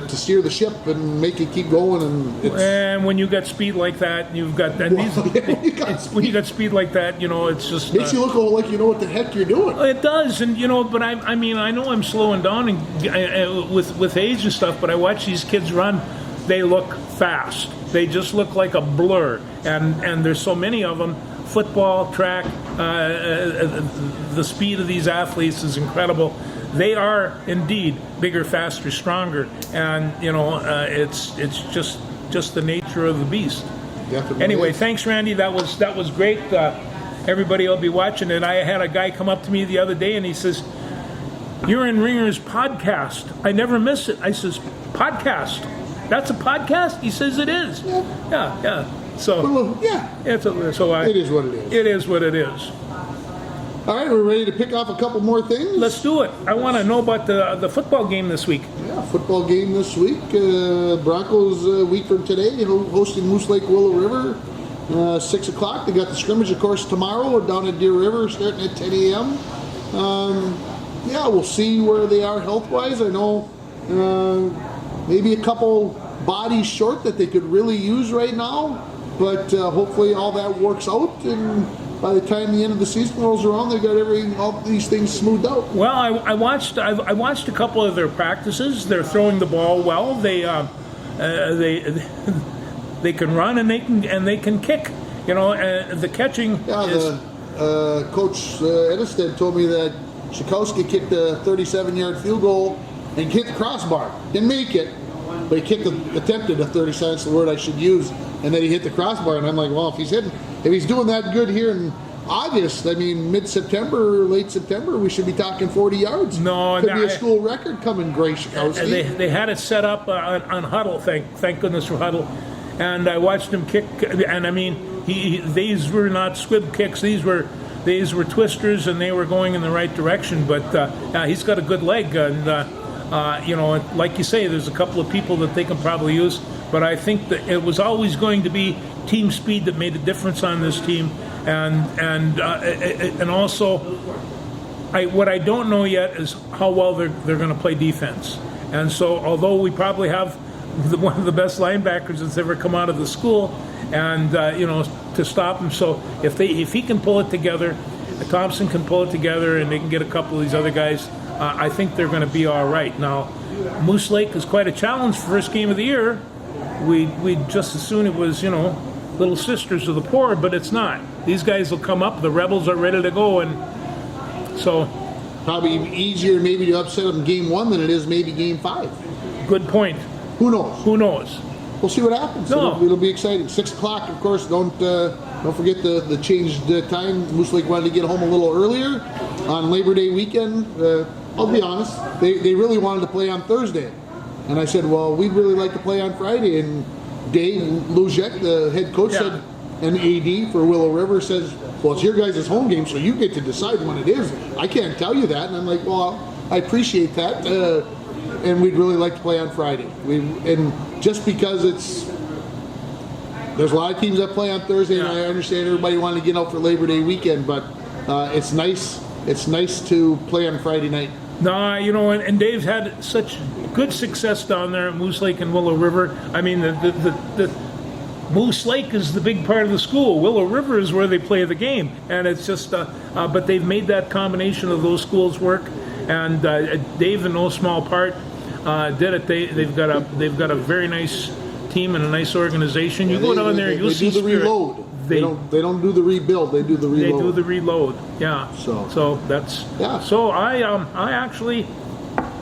steer the ship and make it keep going.
And when you got speed like that, you've got that. When you got speed like that, it's just
makes you look like you know what the heck you're doing.
It does, and but I mean, I know I'm slowing down and with age and stuff, but I watch these kids run. They look fast. They just look like a blur, and there's so many of them. Football, track, the speed of these athletes is incredible. They are indeed bigger, faster, stronger, and it's just the nature of the beast.
Definitely.
Anyway, thanks, Randy. That was great. Everybody will be watching it. I had a guy come up to me the other day, and he says, "You're in Ringer's podcast. I never miss it." I says, "Podcast? That's a podcast?" He says, "It is." Yeah. So
yeah,
it is what it is. It is what it is.
All right, we're ready to pick off a couple more things.
Let's do it. I want to know about the football game this week.
Yeah, football game this week. Broncos a week from today, hosting Moose Lake Willow River, 6 o'clock. They got the scrimmage, of course, tomorrow down at Deer River, starting at 10 a.m. Yeah, we'll see where they are health-wise. I know maybe a couple bodies short that they could really use right now, but hopefully all that works out, and by the time the end of the season rolls around, they got all these things smoothed out.
Well, I watched a couple of their practices. They're throwing the ball well. They can run and they can kick. The catching.
Yeah, Coach Edisted told me that Schakowsky kicked a 37-yard field goal and hit the crossbar. Didn't make it, but he attempted a 37. That's the word I should use. And then he hit the crossbar, and I'm like, well, if he's doing that good here in August, I mean, mid-September, late September, we should be talking 40 yards.
No,
could be a school record coming, Gray Shikowski.
They had it set up on Huddle. Thank goodness for Huddle. And I watched him kick, and I mean, these were not squib kicks. These were twisters, and they were going in the right direction. But he's got a good leg, and like you say, there's a couple of people that they can probably use. But I think that it was always going to be team speed that made a difference on this team, and also, what I don't know yet is how well they're going to play defense. And so, although we probably have one of the best linebackers that's ever come out of the school, and to stop him. So if he can pull it together, Thompson can pull it together, and they can get a couple of these other guys, I think they're going to be all right. Now, Moose Lake is quite a challenge for first game of the year. We'd just as soon it was, Little Sisters of the Poor, but it's not. These guys will come up. The Rebels are ready to go, and so
probably easier maybe to upset them in game 1 than it is maybe game 5.
Good point.
Who knows?
Who knows?
We'll see what happens.
No.
It'll be exciting. 6 o'clock, of course. Don't forget the changed time. Moose Lake wanted to get home a little earlier on Labor Day weekend. I'll be honest, they really wanted to play on Thursday, and I said, well, we'd really like to play on Friday. And Dave Lujek, the head coach, said, and AD for Willow River says, well, it's your guys' home game, so you get to decide when it is. I can't tell you that. And I'm like, well, I appreciate that. And we'd really like to play on Friday. And just because there's a lot of teams that play on Thursday, and I understand everybody wanted to get out for Labor Day weekend, but it's nice to play on Friday night.
No, and Dave's had such good success down there at Moose Lake and Willow River. I mean, the Moose Lake is the big part of the school. Willow River is where they play the game, and it's just. But they've made that combination of those schools work, and Dave, in no small part, did it. They've got a very nice team and a nice organization. You go down there, you'll see
do the reload. They don't do the rebuild. They do the reload.
They do the reload. Yeah. So that's So I actually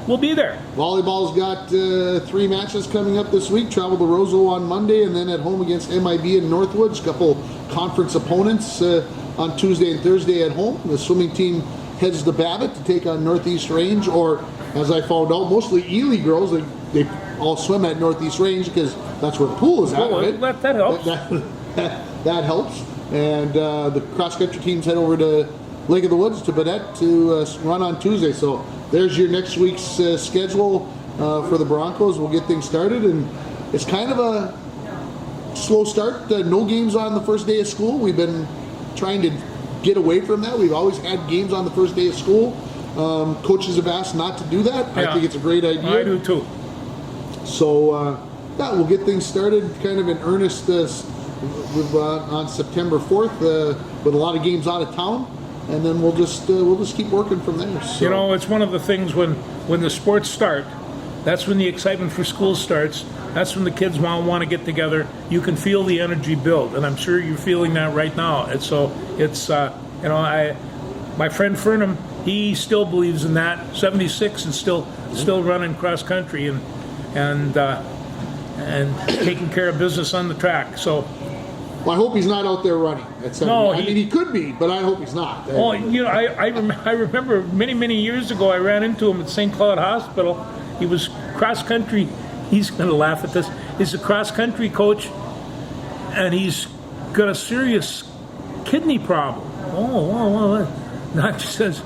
will be there.
Volleyball's got 3 matches coming up this week. Travel to Roseau on Monday, and then at home against MIB in Northwoods. A couple conference opponents on Tuesday and Thursday at home. The swimming team heads to Babbitt to take on Northeast Range, or as I found out, mostly Ely girls. They all swim at Northeast Range because that's where the pool is at. Right?
That helps.
That helps. And the cross-country teams head over to Lake of the Woods to Badette to run on Tuesday. So there's your next week's schedule for the Broncos. We'll get things started, and it's kind of a slow start. No games on the first day of school. We've been trying to get away from that. We've always had games on the first day of school. Coaches have asked not to do that. I think it's a great idea.
I do too.
So we'll get things started kind of in earnest on September 4th with a lot of games out of town, and then we'll just keep working from there. So.
It's one of the things when the sports start. That's when the excitement for school starts. That's when the kids want to get together. You can feel the energy build, and I'm sure you're feeling that right now. And so it's my friend Fernham, he still believes in that. 76 and still running cross country and taking care of business on the track. So.
Well, I hope he's not out there running at 70.
No,
I mean, he could be, but I hope he's not.
Oh, I remember many years ago I ran into him at St. Cloud Hospital. He was cross country. He's going to laugh at this. He's a cross country coach, and he's got a serious kidney problem. The doctor says,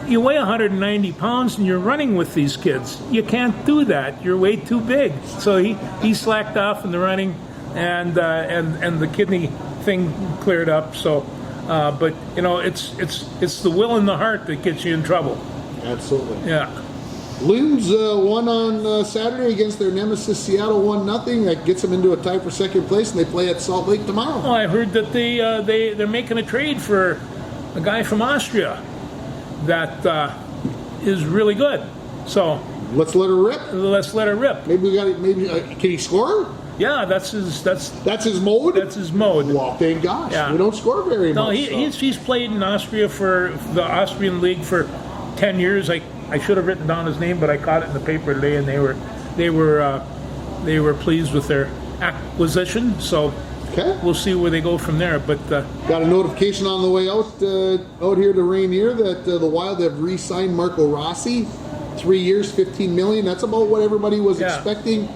you weigh 190 pounds and you're running with these kids. You can't do that. You're way too big. So he slacked off in the running. And the kidney thing cleared up. So, but it's the will and the heart that gets you in trouble.
Absolutely.
Yeah.
Loons won on Saturday against their nemesis Seattle 1-0. That gets them into a tie for second place, and they play at Salt Lake tomorrow.
Well, I heard that they're making a trade for a guy from Austria that is really good. So
let's let her rip.
Let's let her rip.
Maybe we got it. Maybe can he score?
Yeah, that's his mode.
That's his mode. Well, thank gosh. Yeah. We don't score very much.
No, he's played in Austria for the Austrian league for 10 years. I should have written down his name, but I caught it in the paper today, and they were pleased with their acquisition. So
Okay.
we'll see where they go from there. But
Got a notification on the way out here to Rainier that the Wild have re-signed Marco Rossi, 3 years, $15 million. That's about what everybody was expecting.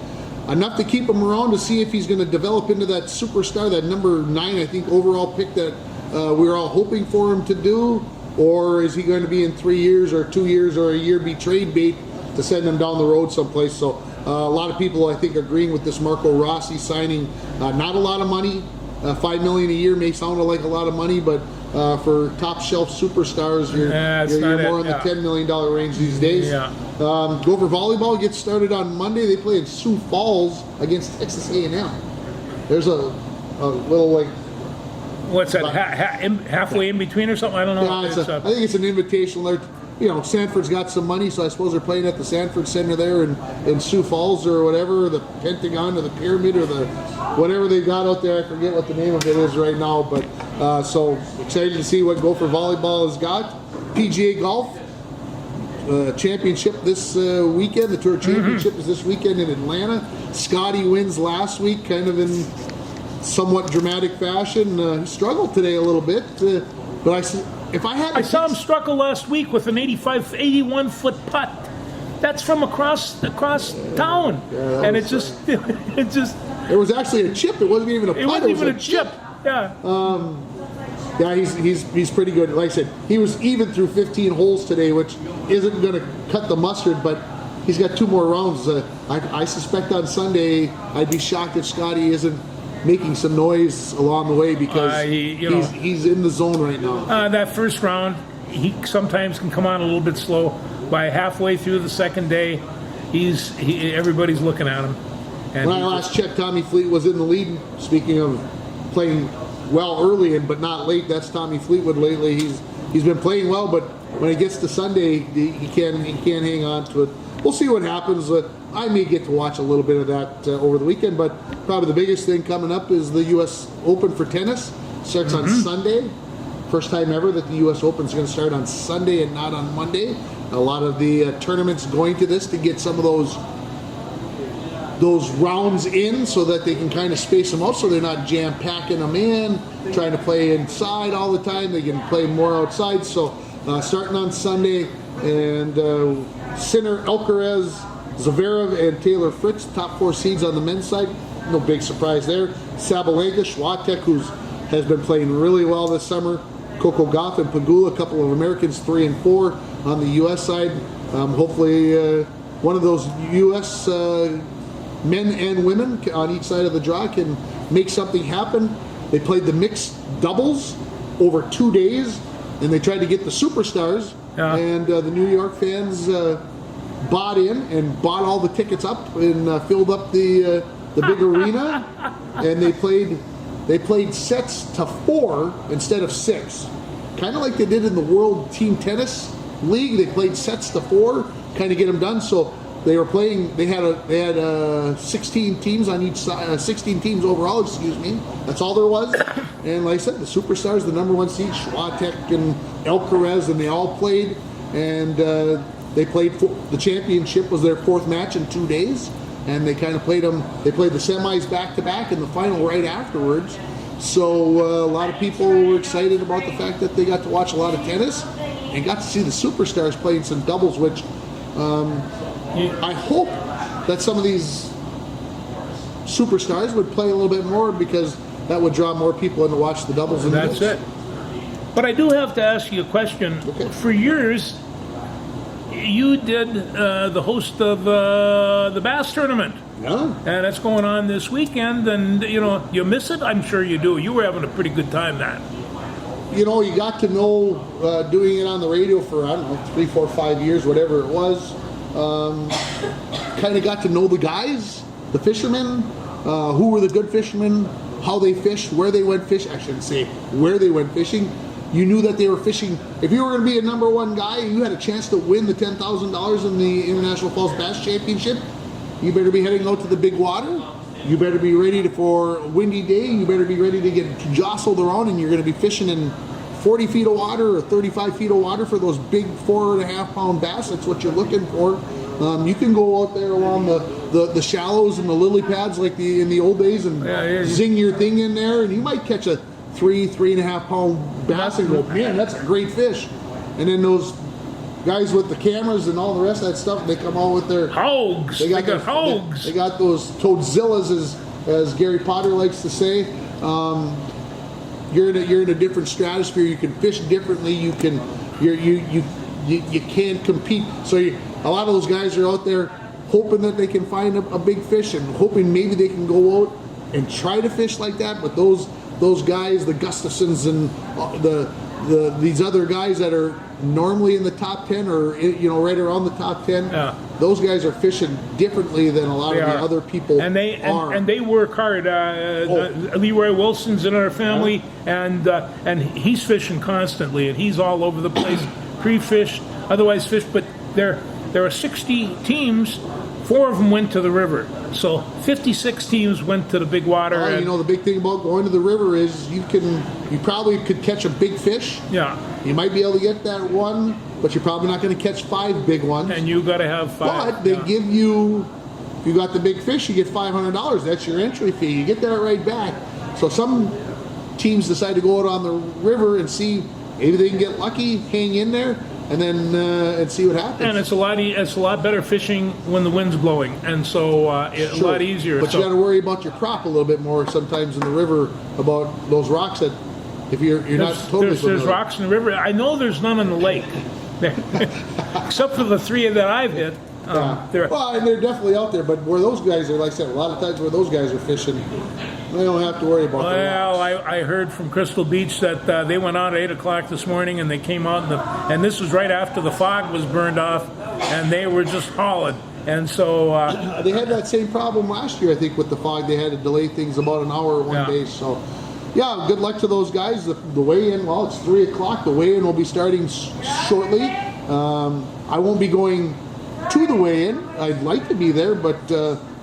Enough to keep him around to see if he's going to develop into that superstar, that number 9, I think, overall pick that we were all hoping for him to do, or is he going to be in 3 years or 2 years or a year be trade bait to send him down the road someplace? So a lot of people, I think, agreeing with this Marco Rossi signing. Not a lot of money. $5 million a year may sound like a lot of money, but for top shelf superstars, you're more in the $10 million range these days.
Yeah.
Gopher volleyball gets started on Monday. They play in Sioux Falls against Texas A&M. There's a little like,
what's that? Halfway in between or something? I don't know.
yeah, I think it's an invitational. Sanford's got some money, so I suppose they're playing at the Sanford Center there in Sioux Falls or whatever, the Pentagon or the Pyramid or the whatever they got out there. I forget what the name of it is right now, but so excited to see what Gopher volleyball has got. PGA golf championship this weekend. The Tour Championship is this weekend in Atlanta. Scotty wins last week, kind of in somewhat dramatic fashion. He struggled today a little bit, but I
saw him struggle last week with an 81 foot putt. That's from across town, and it just.
It was actually a chip. It wasn't even a putt.
It wasn't even a chip. Yeah.
Yeah, he's pretty good. Like I said, he was even through 15 holes today, which isn't going to cut the mustard, but he's got 2 more rounds. I suspect on Sunday, I'd be shocked if Scotty isn't making some noise along the way, because he's in the zone right now.
That first round, he sometimes can come on a little bit slow. By halfway through the second day, everybody's looking at him. And
when I last checked, Tommy Fleet was in the lead. Speaking of playing well early but not late, that's Tommy Fleetwood lately. He's been playing well, but when it gets to Sunday, he can't hang on to it. We'll see what happens. I may get to watch a little bit of that over the weekend, but probably the biggest thing coming up is the U.S. Open for tennis. Starts on Sunday. First time ever that the U.S. Open is going to start on Sunday and not on Monday. A lot of the tournaments going to this to get some of those rounds in so that they can kind of space them out so they're not jam-packing them in, trying to play inside all the time. They can play more outside. So starting on Sunday, and Sinner, Alcaraz, Zverev, and Taylor Fritz, top 4 seeds on the men's side. No big surprise there. Sabalenka, Swiatek, who has been playing really well this summer. Coco Gauff and Pegula, a couple of Americans, 3 and 4 on the U.S. side. Hopefully one of those U.S. Men and women on each side of the draw can make something happen. They played the mixed doubles over 2 days, and they tried to get the superstars. And the New York fans bought in and bought all the tickets up and filled up the big arena. And they played sets to 4 instead of 6, kind of like they did in the World Team Tennis League. They played sets to 4, kind of get them done. So they were playing. They had 16 teams on each side, 16 teams overall. Excuse me. That's all there was. And like I said, the superstars, the number 1 seed, Swiatek and Alcaraz, and they all played. And they played. The championship was their 4th match in 2 days, and they kind of played them. They played the semis back to back and the final right afterwards. So a lot of people were excited about the fact that they got to watch a lot of tennis and got to see the superstars playing some doubles, which. I hope that some of these superstars would play a little bit more, because that would draw more people in to watch the doubles. And
that's it. But I do have to ask you a question.
Okay.
For years, you did the host of the Bass Tournament.
Yeah.
And it's going on this weekend, and you miss it? I'm sure you do. You were having a pretty good time that.
You got to know doing it on the radio for, I don't know, 3, 4, 5 years, whatever it was. Kind of got to know the guys, the fishermen, who were the good fishermen, how they fished, where they went fishing. I shouldn't say where they went fishing. You knew that they were fishing. If you were going to be a number 1 guy, you had a chance to win the $10,000 in the International Falls Bass Championship. You better be heading out to the big water. You better be ready for a windy day. You better be ready to get jostled around, and you're going to be fishing in 40 feet of water or 35 feet of water for those big 4.5-pound bass. That's what you're looking for. You can go out there along the shallows and the lily pads like in the old days, and zing your thing in there, and you might catch a 3.5 pound bass and go, man, that's a great fish. And then those guys with the cameras and all the rest of that stuff, they come out with their
hogs. They got hogs.
They got those toadzillas, as Gary Potter likes to say. You're in a different stratosphere. You can fish differently. You can't compete. So a lot of those guys are out there hoping that they can find a big fish and hoping maybe they can go out and try to fish like that. But those guys, the Gustafsons and these other guys that are normally in the top 10 or right around the top 10, those guys are fishing differently than a lot of the other people
and they work hard. Leroy Wilson's in our family, and he's fishing constantly, and he's all over the place, pre-fished, otherwise fished. But there are 60 teams. 4 of them went to the river, so 56 teams went to the big water.
The big thing about going to the river is you probably could catch a big fish.
Yeah.
You might be able to get that one, but you're probably not going to catch 5 big ones.
And you got to have 5.
But they give you, if you got the big fish, you get $500. That's your entry fee. You get that right back. So some teams decide to go out on the river and see, maybe they can get lucky, hang in there, and then and see what happens.
And it's a lot better fishing when the wind's blowing, and so it's a lot easier.
But you got to worry about your prop a little bit more sometimes in the river, about those rocks that if you're not totally familiar.
There's rocks in the river. I know there's none in the lake, except for the 3 that I've hit.
And they're definitely out there. But where those guys are, like I said, a lot of times where those guys are fishing, they don't have to worry about that.
Well, I heard from Crystal Beach that they went out at 8 o'clock this morning, and they came out, and this was right after the fog was burned off, and they were just hauling. And so
they had that same problem last year, I think, with the fog. They had to delay things about an hour one day. So, yeah, good luck to those guys. The weigh-in, well, it's 3 o'clock. The weigh-in will be starting shortly. I won't be going to the weigh-in. I'd like to be there, but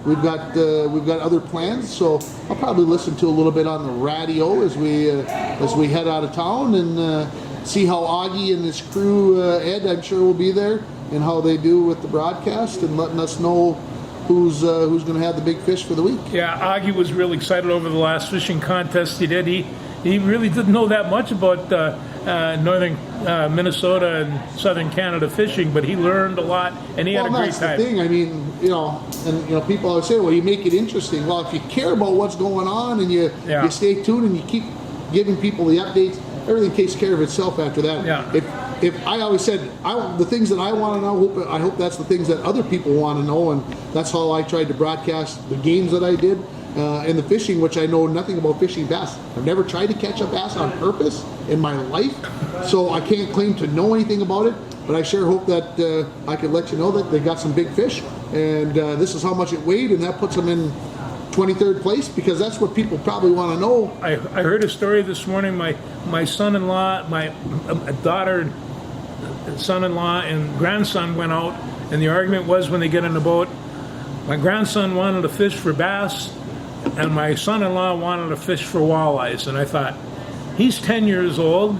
we've got other plans. So I'll probably listen to a little bit on the radio as we head out of town and see how Augie and his crew, Ed, I'm sure will be there, and how they do with the broadcast and letting us know who's going to have the big fish for the week.
Yeah, Augie was really excited over the last fishing contest he did. He really didn't know that much about northern Minnesota and southern Canada fishing, but he learned a lot, and he had a great time.
That's the thing. I mean, people always say, well, you make it interesting. Well, if you care about what's going on and you stay tuned and you keep giving people the updates, everything takes care of itself after that.
Yeah.
If I always said, the things that I want to know, I hope that's the things that other people want to know, and that's how I tried to broadcast the games that I did. And the fishing, which I know nothing about fishing bass. I've never tried to catch a bass on purpose in my life, so I can't claim to know anything about it, but I sure hope that I could let you know that they got some big fish, and this is how much it weighed, and that puts them in 23rd place, because that's what people probably want to know.
I heard a story this morning. My son-in-law, my daughter, son-in-law, and grandson went out, and the argument was when they get in the boat, my grandson wanted to fish for bass, and my son-in-law wanted to fish for walleyes. And I thought, he's 10 years old.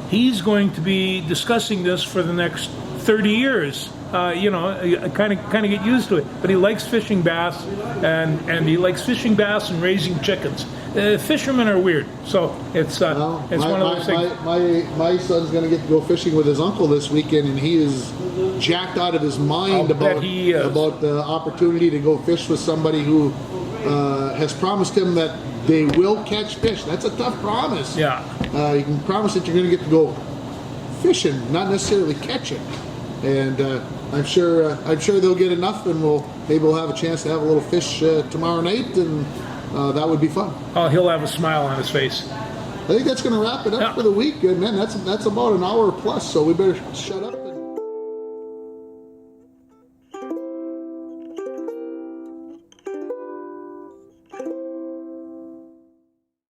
He's going to be discussing this for the next 30 years. Kind of get used to it. But he likes fishing bass, and he likes fishing bass and raising chickens. Fishermen are weird, so it's one of those things.
My son's going to get to go fishing with his uncle this weekend, and he is jacked out of his mind about the opportunity to go fish with somebody who has promised him that they will catch fish. That's a tough promise.
Yeah.
You can promise that you're going to get to go fishing, not necessarily catching. And I'm sure they'll get enough, and maybe we'll have a chance to have a little fish tomorrow night, and that would be fun.
Oh, he'll have a smile on his face.
I think that's going to wrap it up for the week. Good man, that's about an hour plus, so we better shut up.